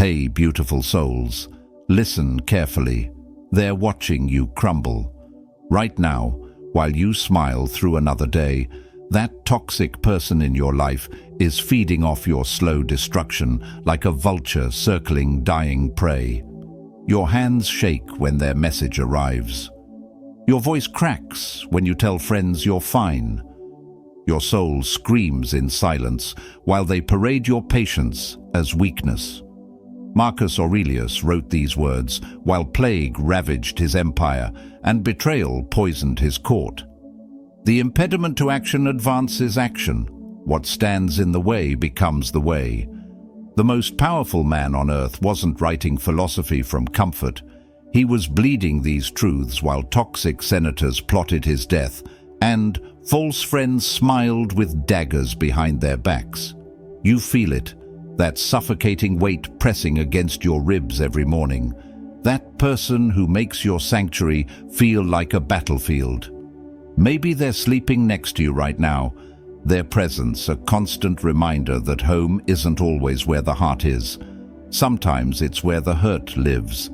Hey, beautiful souls, listen carefully. They're watching you crumble. Right now, while you smile through another day, that toxic person in your life is feeding off your slow destruction like a vulture circling dying prey. Your hands shake when their message arrives. Your voice cracks when you tell friends you're fine. Your soul screams in silence while they parade your patience as weakness. Marcus Aurelius wrote these words while plague ravaged his empire and betrayal poisoned his court. The impediment to action advances action. What stands in the way becomes the way. The most powerful man on earth wasn't writing philosophy from comfort. He was bleeding these truths while toxic senators plotted his death and false friends smiled with daggers behind their backs. You feel it, that suffocating weight pressing against your ribs every morning. That person who makes your sanctuary feel like a battlefield. Maybe they're sleeping next to you right now. Their presence a constant reminder that home isn't always where the heart is. Sometimes it's where the hurt lives.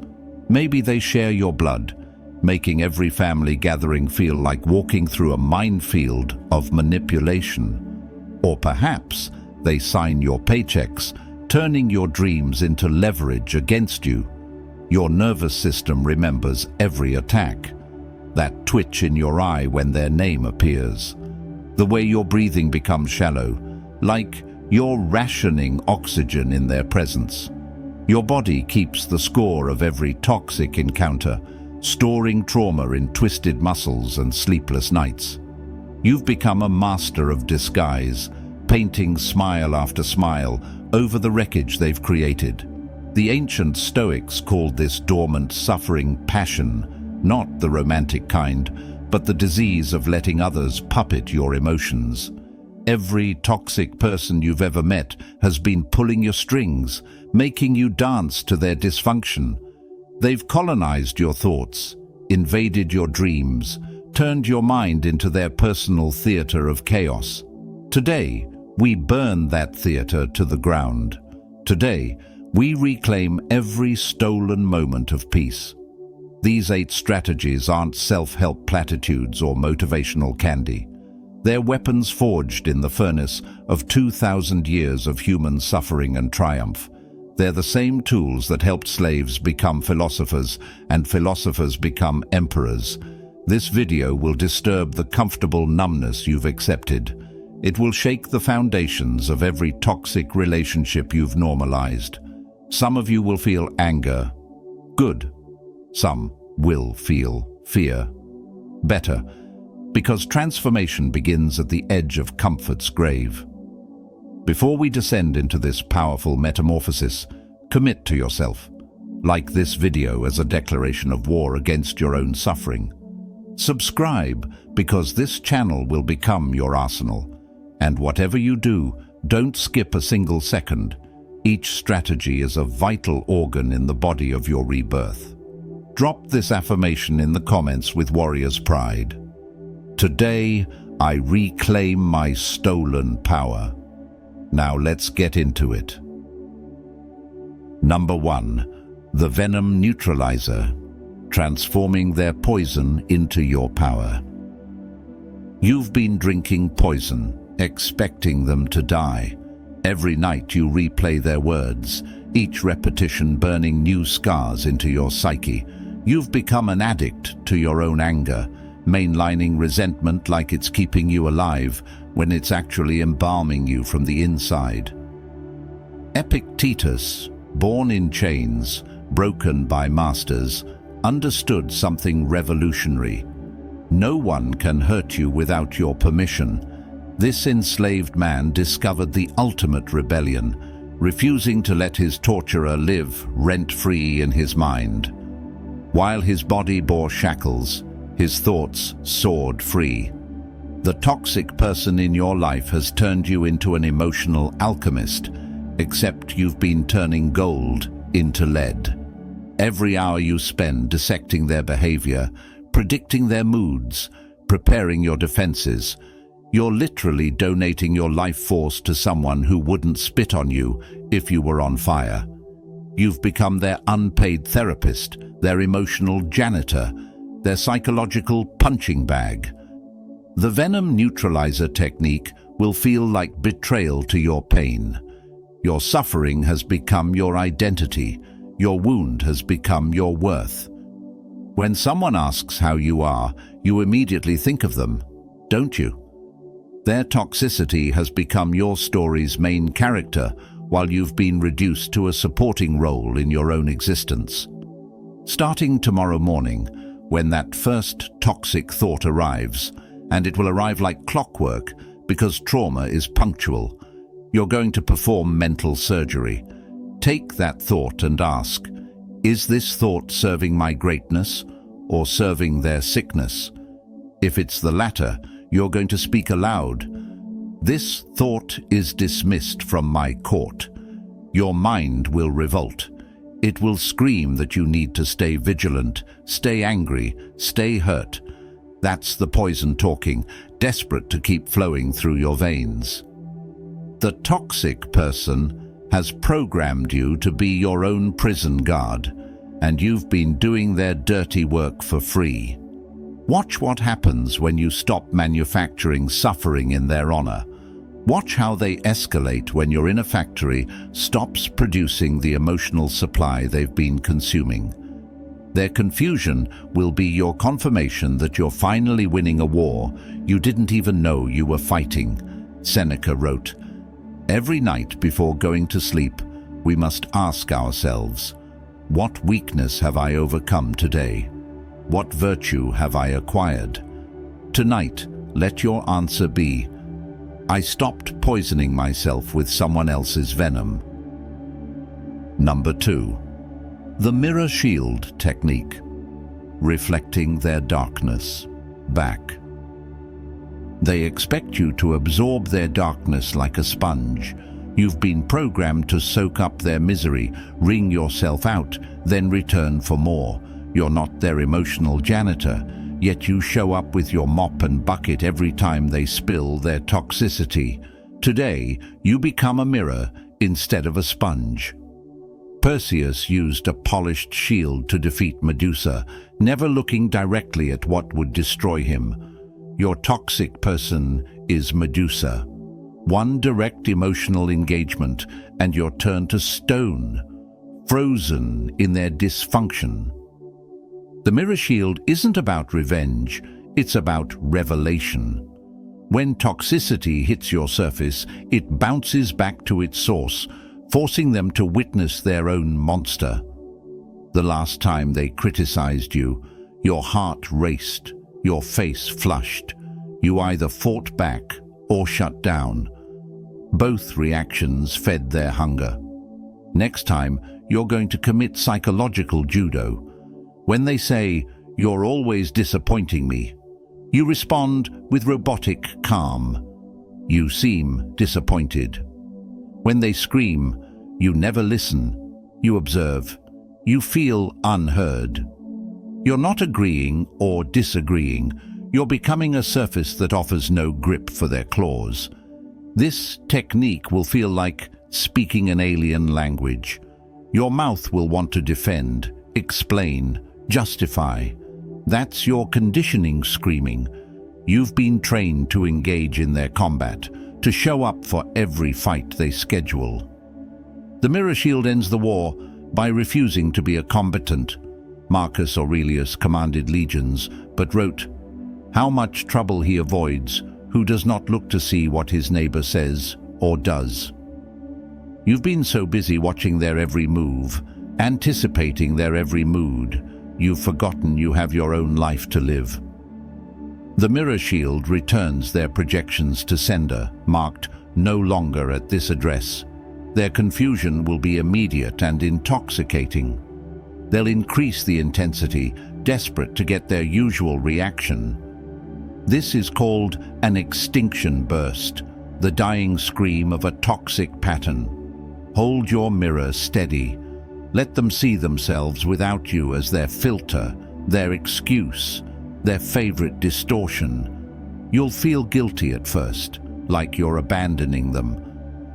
Maybe they share your blood, making every family gathering feel like walking through a minefield of manipulation. Or perhaps they sign your paychecks, turning your dreams into leverage against you. Your nervous system remembers every attack. That twitch in your eye when their name appears. The way your breathing becomes shallow, like you're rationing oxygen in their presence. Your body keeps the score of every toxic encounter, storing trauma in twisted muscles and sleepless nights. You've become a master of disguise, painting smile after smile over the wreckage they've created. The ancient Stoics called this dormant suffering passion, not the romantic kind, but the disease of letting others puppet your emotions. Every toxic person you've ever met has been pulling your strings, making you dance to their dysfunction. They've colonized your thoughts, invaded your dreams, turned your mind into their personal theater of chaos. Today, we burn that theater to the ground. Today, we reclaim every stolen moment of peace. These 8 strategies aren't self-help platitudes or motivational candy. They're weapons forged in the furnace of 2,000 years of human suffering and triumph. They're the same tools that helped slaves become philosophers and philosophers become emperors. This video will disturb the comfortable numbness you've accepted. It will shake the foundations of every toxic relationship you've normalized. Some of you will feel anger. Good. Some will feel fear. Better, because transformation begins at the edge of comfort's grave. Before we descend into this powerful metamorphosis, commit to yourself. Like this video as a declaration of war against your own suffering. Subscribe, because this channel will become your arsenal. And whatever you do, don't skip a single second. Each strategy is a vital organ in the body of your rebirth. Drop this affirmation in the comments with warrior's pride. Today, I reclaim my stolen power. Now let's get into it. Number 1. The venom neutralizer, transforming their poison into your power. You've been drinking poison, expecting them to die. Every night you replay their words, each repetition burning new scars into your psyche. You've become an addict to your own anger, mainlining resentment like it's keeping you alive when it's actually embalming you from the inside. Epictetus, born in chains, broken by masters, understood something revolutionary. No one can hurt you without your permission. This enslaved man discovered the ultimate rebellion, refusing to let his torturer live rent-free in his mind. While his body bore shackles, his thoughts soared free. The toxic person in your life has turned you into an emotional alchemist, except you've been turning gold into lead. Every hour you spend dissecting their behavior, predicting their moods, preparing your defenses, you're literally donating your life force to someone who wouldn't spit on you if you were on fire. You've become their unpaid therapist, their emotional janitor, their psychological punching bag. The venom neutralizer technique will feel like betrayal to your pain. Your suffering has become your identity. Your wound has become your worth. When someone asks how you are, you immediately think of them, don't you? Their toxicity has become your story's main character, while you've been reduced to a supporting role in your own existence. Starting tomorrow morning, when that first toxic thought arrives, and it will arrive like clockwork because trauma is punctual, you're going to perform mental surgery. Take that thought and ask, is this thought serving my greatness or serving their sickness? If it's the latter, you're going to speak aloud. This thought is dismissed from my court. Your mind will revolt. It will scream that you need to stay vigilant, stay angry, stay hurt. That's the poison talking, desperate to keep flowing through your veins. The toxic person has programmed you to be your own prison guard, and you've been doing their dirty work for free. Watch what happens when you stop manufacturing suffering in their honor. Watch how they escalate when your inner factory stops producing the emotional supply they've been consuming. Their confusion will be your confirmation that you're finally winning a war you didn't even know you were fighting. Seneca wrote, "Every night before going to sleep, we must ask ourselves, what weakness have I overcome today? What virtue have I acquired? Tonight, let your answer be, I stopped poisoning myself with someone else's venom." Number 2. The mirror shield technique. Reflecting their darkness back. They expect you to absorb their darkness like a sponge. You've been programmed to soak up their misery, wring yourself out, then return for more. You're not their emotional janitor, yet you show up with your mop and bucket every time they spill their toxicity. Today, you become a mirror instead of a sponge. Perseus used a polished shield to defeat Medusa, never looking directly at what would destroy him. Your toxic person is Medusa. One direct emotional engagement, and you're turned to stone, frozen in their dysfunction. The mirror shield isn't about revenge, it's about revelation. When toxicity hits your surface, it bounces back to its source, forcing them to witness their own monster. The last time they criticized you, your heart raced, your face flushed. You either fought back or shut down. Both reactions fed their hunger. Next time, you're going to commit psychological judo. When they say, "You're always disappointing me," you respond with robotic calm. You seem disappointed. When they scream, you never listen. You observe. You feel unheard. You're not agreeing or disagreeing. You're becoming a surface that offers no grip for their claws. This technique will feel like speaking an alien language. Your mouth will want to defend, explain, justify. That's your conditioning screaming. You've been trained to engage in their combat, to show up for every fight they schedule. The mirror shield ends the war by refusing to be a combatant. Marcus Aurelius commanded legions, but wrote, "How much trouble he avoids, who does not look to see what his neighbor says or does." You've been so busy watching their every move, anticipating their every mood, you've forgotten you have your own life to live. The mirror shield returns their projections to sender, marked "No longer at this address." Their confusion will be immediate and intoxicating. They'll increase the intensity, desperate to get their usual reaction. This is called an extinction burst, the dying scream of a toxic pattern. Hold your mirror steady. Let them see themselves without you as their filter, their excuse, their favorite distortion. You'll feel guilty at first, like you're abandoning them.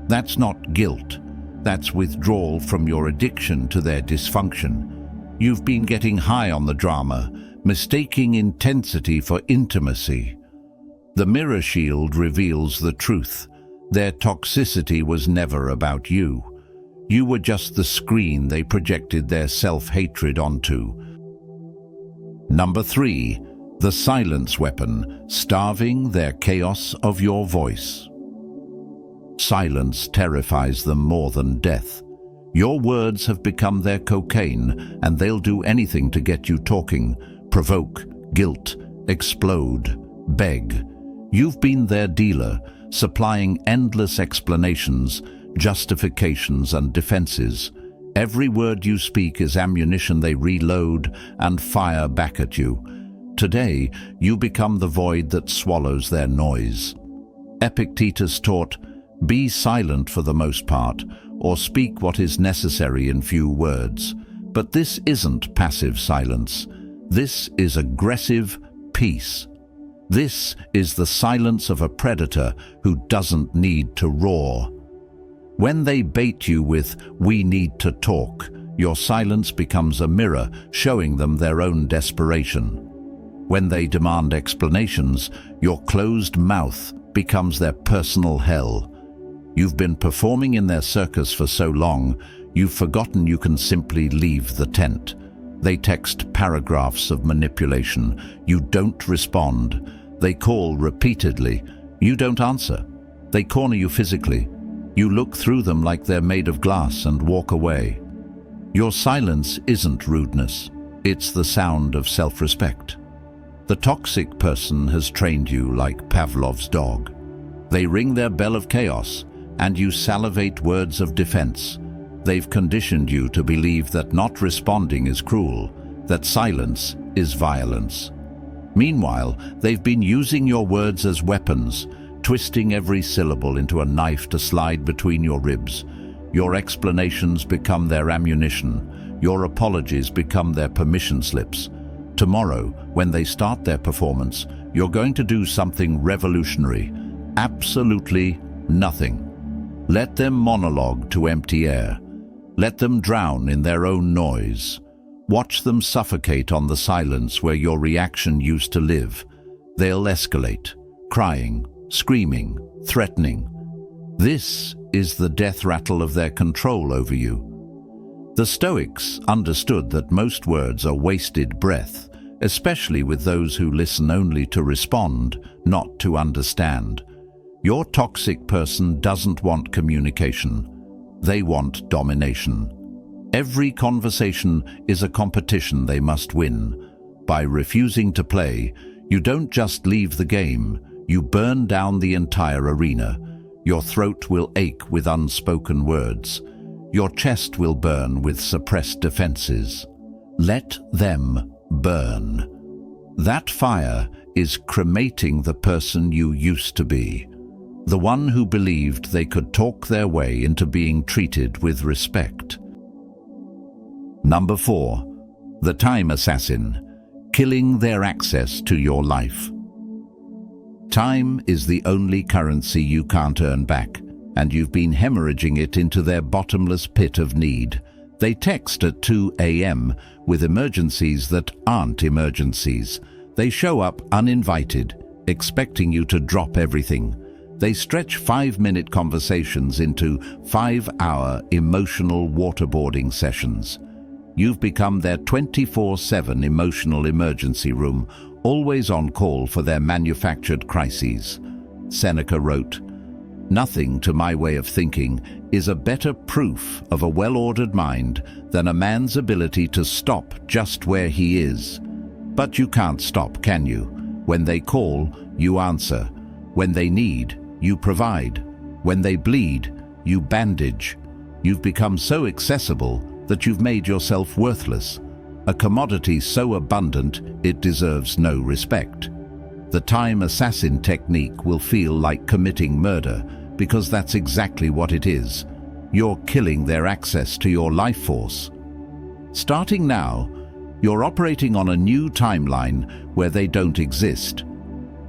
That's not guilt. That's withdrawal from your addiction to their dysfunction. You've been getting high on the drama, mistaking intensity for intimacy. The mirror shield reveals the truth. Their toxicity was never about you. You were just the screen they projected their self-hatred onto. Number 3. The silence weapon, starving their chaos of your voice. Silence terrifies them more than death. Your words have become their cocaine, and they'll do anything to get you talking, provoke, guilt, explode, beg. You've been their dealer, supplying endless explanations, justifications and defenses. Every word you speak is ammunition they reload and fire back at you. Today, you become the void that swallows their noise. Epictetus taught, "Be silent for the most part, or speak what is necessary in few words." But this isn't passive silence. This is aggressive peace. This is the silence of a predator who doesn't need to roar. When they bait you with, "We need to talk," your silence becomes a mirror showing them their own desperation. When they demand explanations, your closed mouth becomes their personal hell. You've been performing in their circus for so long, you've forgotten you can simply leave the tent. They text paragraphs of manipulation. You don't respond. They call repeatedly. You don't answer. They corner you physically. You look through them like they're made of glass and walk away. Your silence isn't rudeness. It's the sound of self-respect. The toxic person has trained you like Pavlov's dog. They ring their bell of chaos, and you salivate words of defense. They've conditioned you to believe that not responding is cruel, that silence is violence. Meanwhile, they've been using your words as weapons, twisting every syllable into a knife to slide between your ribs. Your explanations become their ammunition. Your apologies become their permission slips. Tomorrow, when they start their performance, you're going to do something revolutionary. Absolutely nothing. Let them monologue to empty air. Let them drown in their own noise. Watch them suffocate on the silence where your reaction used to live. They'll escalate, crying, screaming, threatening. This is the death rattle of their control over you. The Stoics understood that most words are wasted breath, especially with those who listen only to respond, not to understand. Your toxic person doesn't want communication. They want domination. Every conversation is a competition they must win. By refusing to play, you don't just leave the game, you burn down the entire arena. Your throat will ache with unspoken words. Your chest will burn with suppressed defenses. Let them burn. That fire is cremating the person you used to be. The one who believed they could talk their way into being treated with respect. Number 4. The time assassin, killing their access to your life. Time is the only currency you can't earn back, and you've been hemorrhaging it into their bottomless pit of need. They text at 2 a.m. with emergencies that aren't emergencies. They show up uninvited, expecting you to drop everything. They stretch 5-minute conversations into 5-hour emotional waterboarding sessions. You've become their 24/7 emotional emergency room, always on call for their manufactured crises. Seneca wrote, "Nothing, to my way of thinking, is a better proof of a well-ordered mind than a man's ability to stop just where he is." But you can't stop, can you? When they call, you answer. When they need, you provide. When they bleed, you bandage. You've become so accessible that you've made yourself worthless, a commodity so abundant it deserves no respect. The time assassin technique will feel like committing murder, because that's exactly what it is. You're killing their access to your life force. Starting now, you're operating on a new timeline where they don't exist.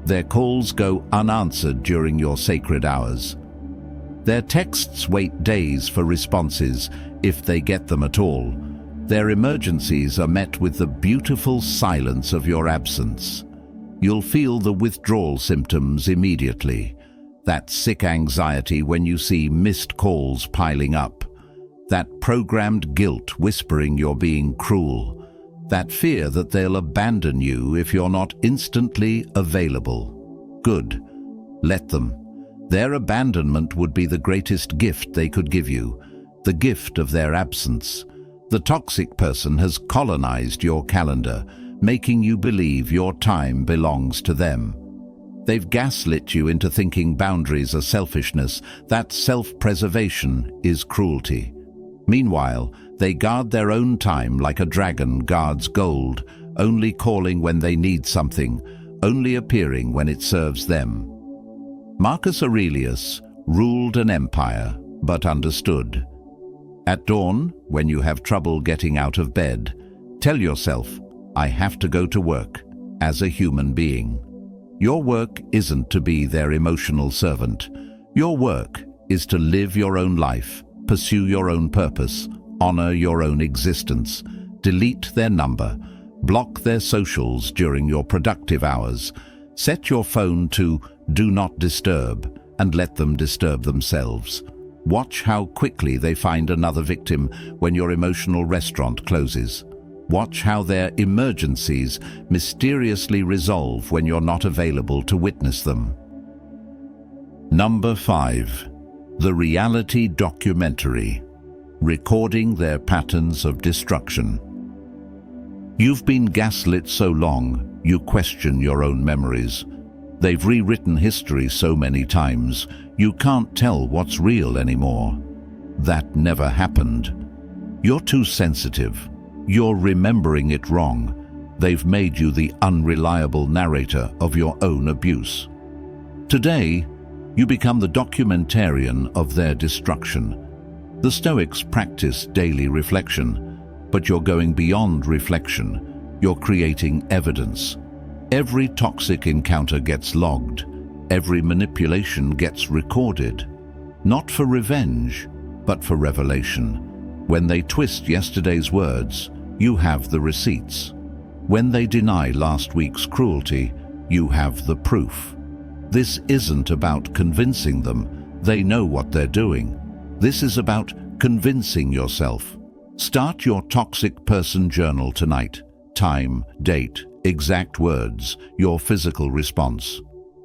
Their calls go unanswered during your sacred hours. Their texts wait days for responses, if they get them at all. Their emergencies are met with the beautiful silence of your absence. You'll feel the withdrawal symptoms immediately. That sick anxiety when you see missed calls piling up. That programmed guilt whispering you're being cruel. That fear that they'll abandon you if you're not instantly available. Good. Let them. Their abandonment would be the greatest gift they could give you, the gift of their absence. The toxic person has colonized your calendar, making you believe your time belongs to them. They've gaslit you into thinking boundaries are selfishness, that self-preservation is cruelty. Meanwhile, they guard their own time like a dragon guards gold, only calling when they need something, only appearing when it serves them. Marcus Aurelius ruled an empire, but understood. At dawn, when you have trouble getting out of bed, tell yourself, I have to go to work, as a human being. Your work isn't to be their emotional servant. Your work is to live your own life, pursue your own purpose, honor your own existence, delete their number, block their socials during your productive hours, set your phone to do not disturb and let them disturb themselves. Watch how quickly they find another victim when your emotional restaurant closes. Watch how their emergencies mysteriously resolve when you're not available to witness them. Number 5. The reality documentary. Recording their patterns of destruction. You've been gaslit so long, you question your own memories. They've rewritten history so many times, you can't tell what's real anymore. That never happened. You're too sensitive. You're remembering it wrong. They've made you the unreliable narrator of your own abuse. Today, you become the documentarian of their destruction. The Stoics practice daily reflection, but you're going beyond reflection. You're creating evidence. Every toxic encounter gets logged. Every manipulation gets recorded. Not for revenge, but for revelation. When they twist yesterday's words, you have the receipts. When they deny last week's cruelty, you have the proof. This isn't about convincing them. They know what they're doing. This is about convincing yourself. Start your toxic person journal tonight. Time, date, exact words, your physical response.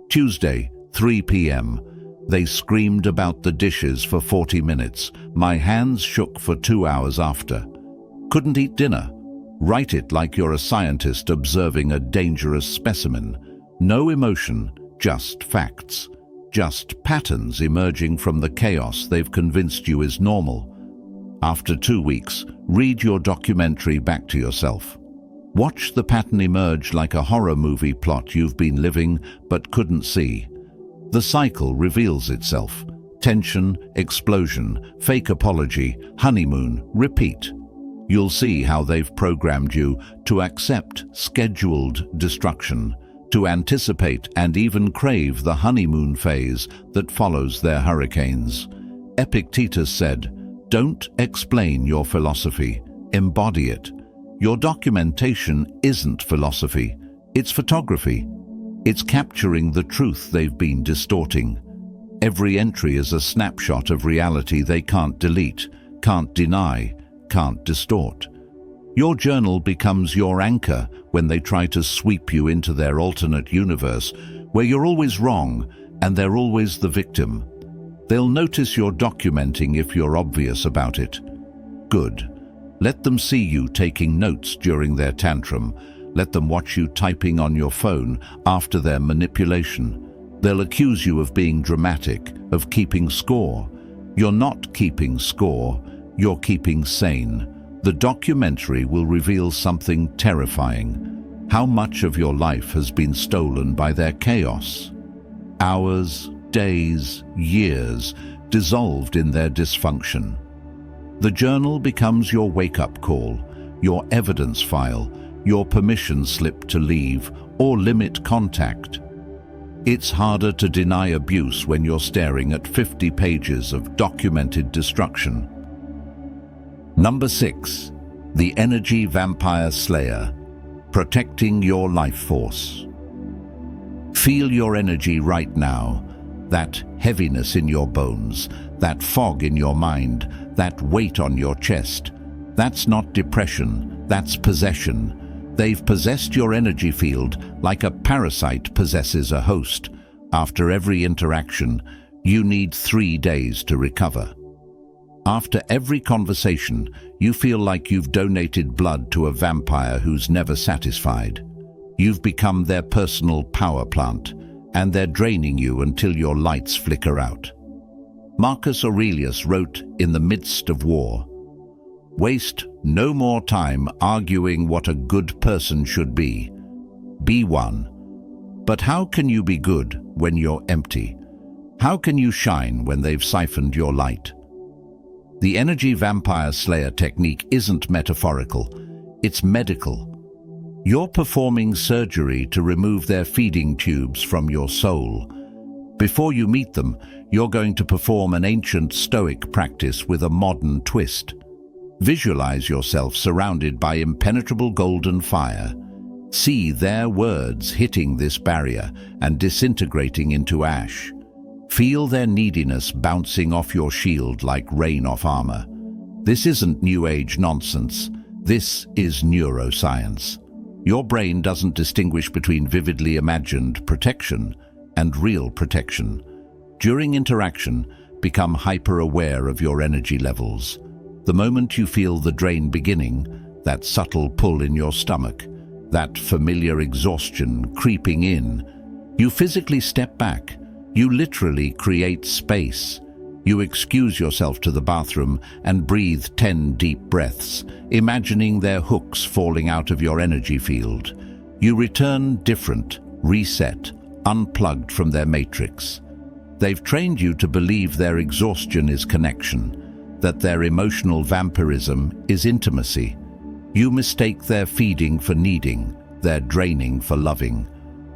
Tuesday, 3 p.m. They screamed about the dishes for 40 minutes. My hands shook for 2 hours after. Couldn't eat dinner. Write it like you're a scientist observing a dangerous specimen. No emotion, just facts. Just patterns emerging from the chaos they've convinced you is normal. After 2 weeks, read your documentary back to yourself. Watch the pattern emerge like a horror movie plot you've been living but couldn't see. The cycle reveals itself. Tension, explosion, fake apology, honeymoon, repeat. You'll see how they've programmed you to accept scheduled destruction, to anticipate and even crave the honeymoon phase that follows their hurricanes. Epictetus said, "Don't explain your philosophy, embody it." Your documentation isn't philosophy, it's photography. It's capturing the truth they've been distorting. Every entry is a snapshot of reality they can't delete, can't deny, can't distort. Your journal becomes your anchor when they try to sweep you into their alternate universe, where you're always wrong and they're always the victim. They'll notice you're documenting if you're obvious about it. Good. Let them see you taking notes during their tantrum. Let them watch you typing on your phone after their manipulation. They'll accuse you of being dramatic, of keeping score. You're not keeping score, you're keeping sane. The documentary will reveal something terrifying. How much of your life has been stolen by their chaos? Hours, days, years, dissolved in their dysfunction. The journal becomes your wake-up call, your evidence file, your permission slip to leave or limit contact. It's harder to deny abuse when you're staring at 50 pages of documented destruction. Number 6. The Energy Vampire Slayer. Protecting your life force. Feel your energy right now. That heaviness in your bones, that fog in your mind, that weight on your chest. That's not depression, that's possession. They've possessed your energy field like a parasite possesses a host. After every interaction, you need 3 days to recover. After every conversation, you feel like you've donated blood to a vampire who's never satisfied. You've become their personal power plant, and they're draining you until your lights flicker out. Marcus Aurelius wrote in the midst of war, "Waste no more time arguing what a good person should be. Be one. But how can you be good when you're empty? How can you shine when they've siphoned your light?" The Energy Vampire Slayer technique isn't metaphorical, it's medical. You're performing surgery to remove their feeding tubes from your soul. Before you meet them, you're going to perform an ancient Stoic practice with a modern twist. Visualize yourself surrounded by impenetrable golden fire. See their words hitting this barrier and disintegrating into ash. Feel their neediness bouncing off your shield like rain off armor. This isn't New Age nonsense. This is neuroscience. Your brain doesn't distinguish between vividly imagined protection and real protection. During interaction, become hyper-aware of your energy levels. The moment you feel the drain beginning, that subtle pull in your stomach, that familiar exhaustion creeping in, you physically step back. You literally create space. You excuse yourself to the bathroom and breathe 10 deep breaths, imagining their hooks falling out of your energy field. You return different, reset, unplugged from their matrix. They've trained you to believe their exhaustion is connection, that their emotional vampirism is intimacy. You mistake their feeding for needing, their draining for loving.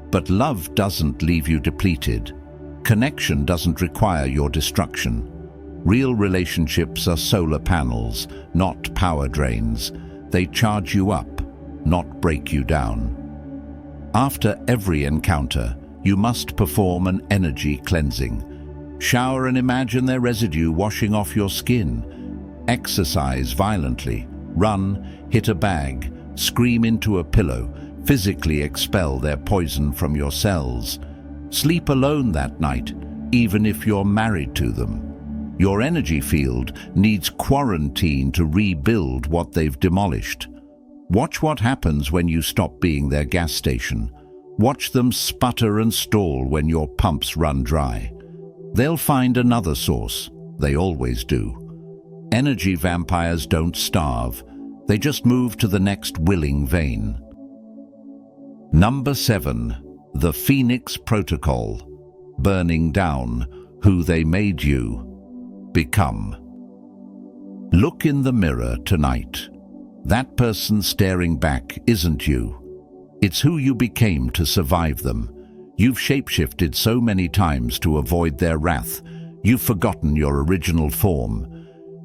But love doesn't leave you depleted. Connection doesn't require your destruction. Real relationships are solar panels, not power drains. They charge you up, not break you down. After every encounter, you must perform an energy cleansing. Shower and imagine their residue washing off your skin. Exercise violently. Run, hit a bag, scream into a pillow, physically expel their poison from your cells. Sleep alone that night, even if you're married to them. Your energy field needs quarantine to rebuild what they've demolished. Watch what happens when you stop being their gas station. Watch them sputter and stall when your pumps run dry. They'll find another source. They always do. Energy vampires don't starve. They just move to the next willing vein. Number 7. The Phoenix Protocol. Burning down who they made you become. Look in the mirror tonight. That person staring back isn't you. It's who you became to survive them. You've shapeshifted so many times to avoid their wrath. You've forgotten your original form.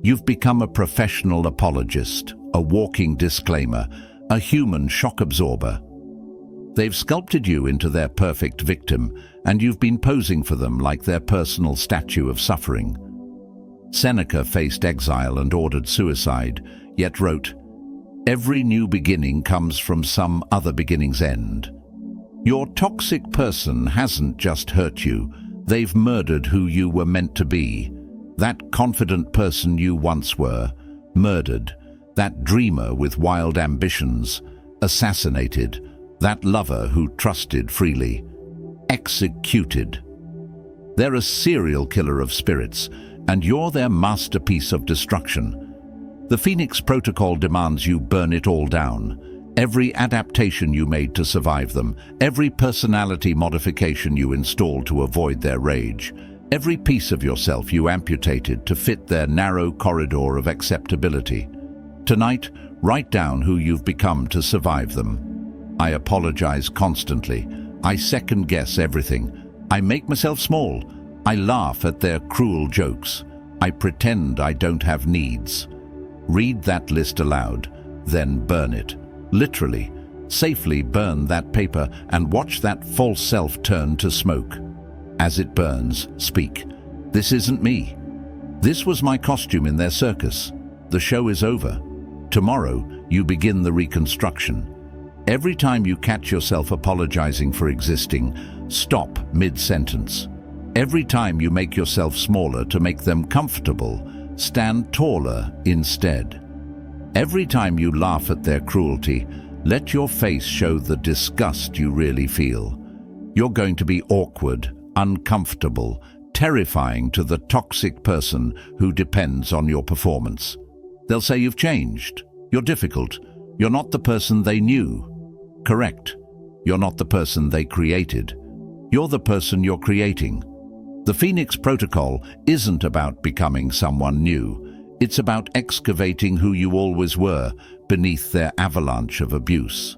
You've become a professional apologist, a walking disclaimer, a human shock absorber. They've sculpted you into their perfect victim, and you've been posing for them like their personal statue of suffering. Seneca faced exile and ordered suicide, yet wrote, "Every new beginning comes from some other beginning's end." Your toxic person hasn't just hurt you, they've murdered who you were meant to be. That confident person you once were, murdered. That dreamer with wild ambitions, assassinated. That lover who trusted freely, executed. They're a serial killer of spirits, and you're their masterpiece of destruction. The Phoenix Protocol demands you burn it all down. Every adaptation you made to survive them, every personality modification you installed to avoid their rage, every piece of yourself you amputated to fit their narrow corridor of acceptability. Tonight, write down who you've become to survive them. I apologize constantly. I second-guess everything. I make myself small. I laugh at their cruel jokes. I pretend I don't have needs. Read that list aloud, then burn it. Literally, safely burn that paper and watch that false self turn to smoke. As it burns, speak. This isn't me. This was my costume in their circus. The show is over. Tomorrow, you begin the reconstruction. Every time you catch yourself apologizing for existing, stop mid-sentence. Every time you make yourself smaller to make them comfortable, stand taller instead. Every time you laugh at their cruelty, let your face show the disgust you really feel. You're going to be awkward, uncomfortable, terrifying to the toxic person who depends on your performance. They'll say you've changed, you're difficult, you're not the person they knew. Correct. You're not the person they created. You're the person you're creating. The Phoenix Protocol isn't about becoming someone new. It's about excavating who you always were beneath their avalanche of abuse.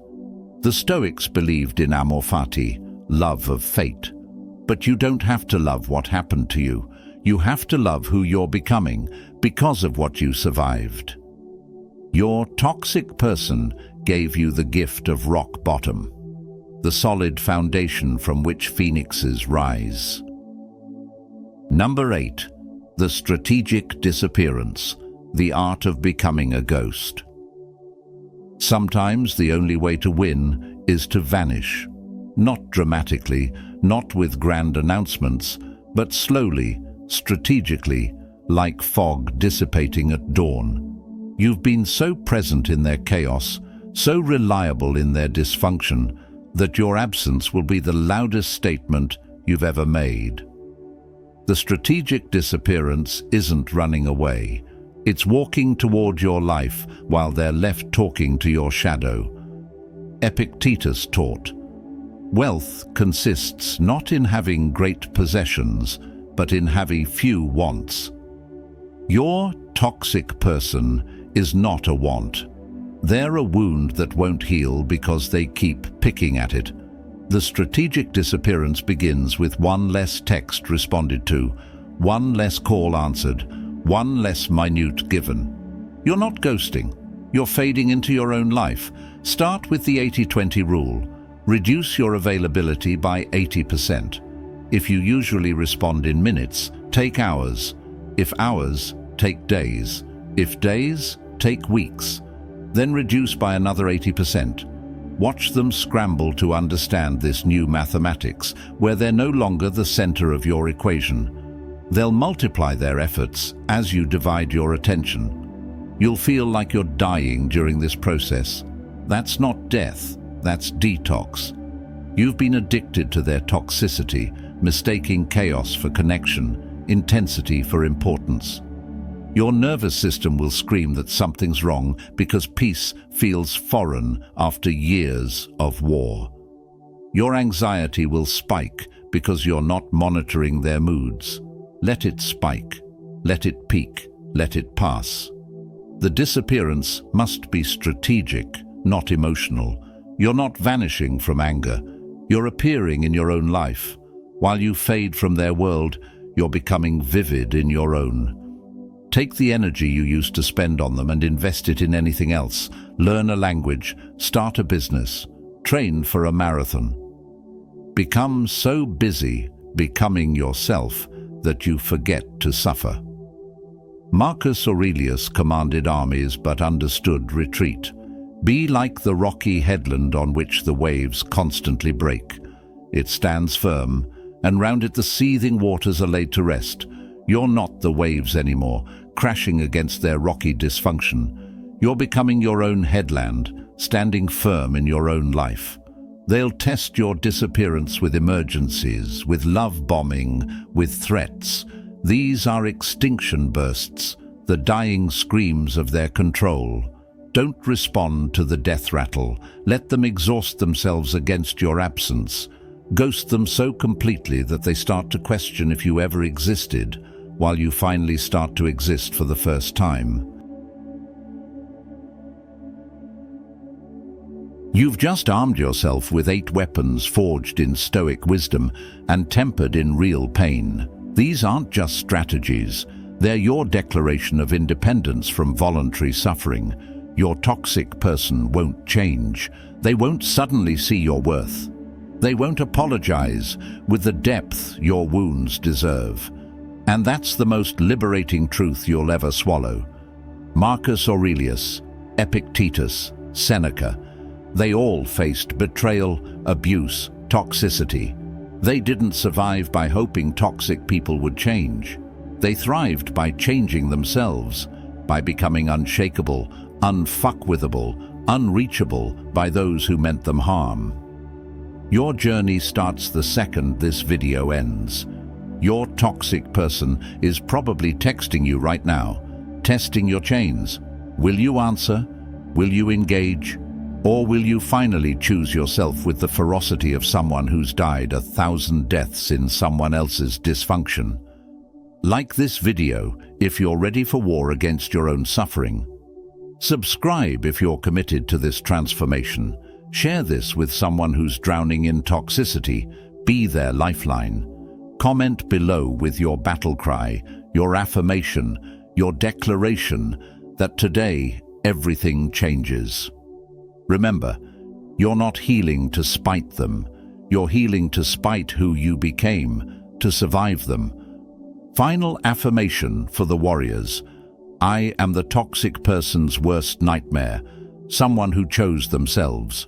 The Stoics believed in amor fati, love of fate. But you don't have to love what happened to you. You have to love who you're becoming because of what you survived. Your toxic person gave you the gift of rock bottom, the solid foundation from which phoenixes rise. Number 8. The strategic disappearance, the art of becoming a ghost. Sometimes the only way to win is to vanish. Not dramatically, not with grand announcements, but slowly, strategically, like fog dissipating at dawn. You've been so present in their chaos, so reliable in their dysfunction, that your absence will be the loudest statement you've ever made. The strategic disappearance isn't running away. It's walking toward your life while they're left talking to your shadow. Epictetus taught, "Wealth consists not in having great possessions, but in having few wants." Your toxic person is not a want. They're a wound that won't heal because they keep picking at it. The strategic disappearance begins with one less text responded to, one less call answered, one less minute given. You're not ghosting. You're fading into your own life. Start with the 80-20 rule. Reduce your availability by 80%. If you usually respond in minutes, take hours. If hours, take days. If days, take weeks. Then reduce by another 80%. Watch them scramble to understand this new mathematics, where they're no longer the center of your equation. They'll multiply their efforts as you divide your attention. You'll feel like you're dying during this process. That's not death, that's detox. You've been addicted to their toxicity, mistaking chaos for connection, intensity for importance. Your nervous system will scream that something's wrong because peace feels foreign after years of war. Your anxiety will spike because you're not monitoring their moods. Let it spike. Let it peak. Let it pass. The disappearance must be strategic, not emotional. You're not vanishing from anger. You're appearing in your own life. While you fade from their world, you're becoming vivid in your own. Take the energy you used to spend on them and invest it in anything else. Learn a language, start a business, train for a marathon. Become so busy becoming yourself that you forget to suffer. Marcus Aurelius commanded armies but understood retreat. Be like the rocky headland on which the waves constantly break. It stands firm, and round it the seething waters are laid to rest. You're not the waves anymore, crashing against their rocky dysfunction. You're becoming your own headland, standing firm in your own life. They'll test your disappearance with emergencies, with love bombing, with threats. These are extinction bursts, the dying screams of their control. Don't respond to the death rattle. Let them exhaust themselves against your absence. Ghost them so completely that they start to question if you ever existed, while you finally start to exist for the first time. You've just armed yourself with 8 weapons forged in Stoic wisdom and tempered in real pain. These aren't just strategies. They're your declaration of independence from voluntary suffering. Your toxic person won't change. They won't suddenly see your worth. They won't apologize with the depth your wounds deserve. And that's the most liberating truth you'll ever swallow. Marcus Aurelius, Epictetus, Seneca, they all faced betrayal, abuse, toxicity. They didn't survive by hoping toxic people would change. They thrived by changing themselves, by becoming unshakable, unfuckwithable, unreachable by those who meant them harm. Your journey starts the second this video ends. Your toxic person is probably texting you right now, testing your chains. Will you answer? Will you engage? Or will you finally choose yourself with the ferocity of someone who's died 1,000 deaths in someone else's dysfunction? Like this video if you're ready for war against your own suffering. Subscribe if you're committed to this transformation. Share this with someone who's drowning in toxicity. Be their lifeline. Comment below with your battle cry, your affirmation, your declaration that today everything changes. Remember, you're not healing to spite them. You're healing to spite who you became, to survive them. Final affirmation for the warriors. I am the toxic person's worst nightmare, someone who chose themselves.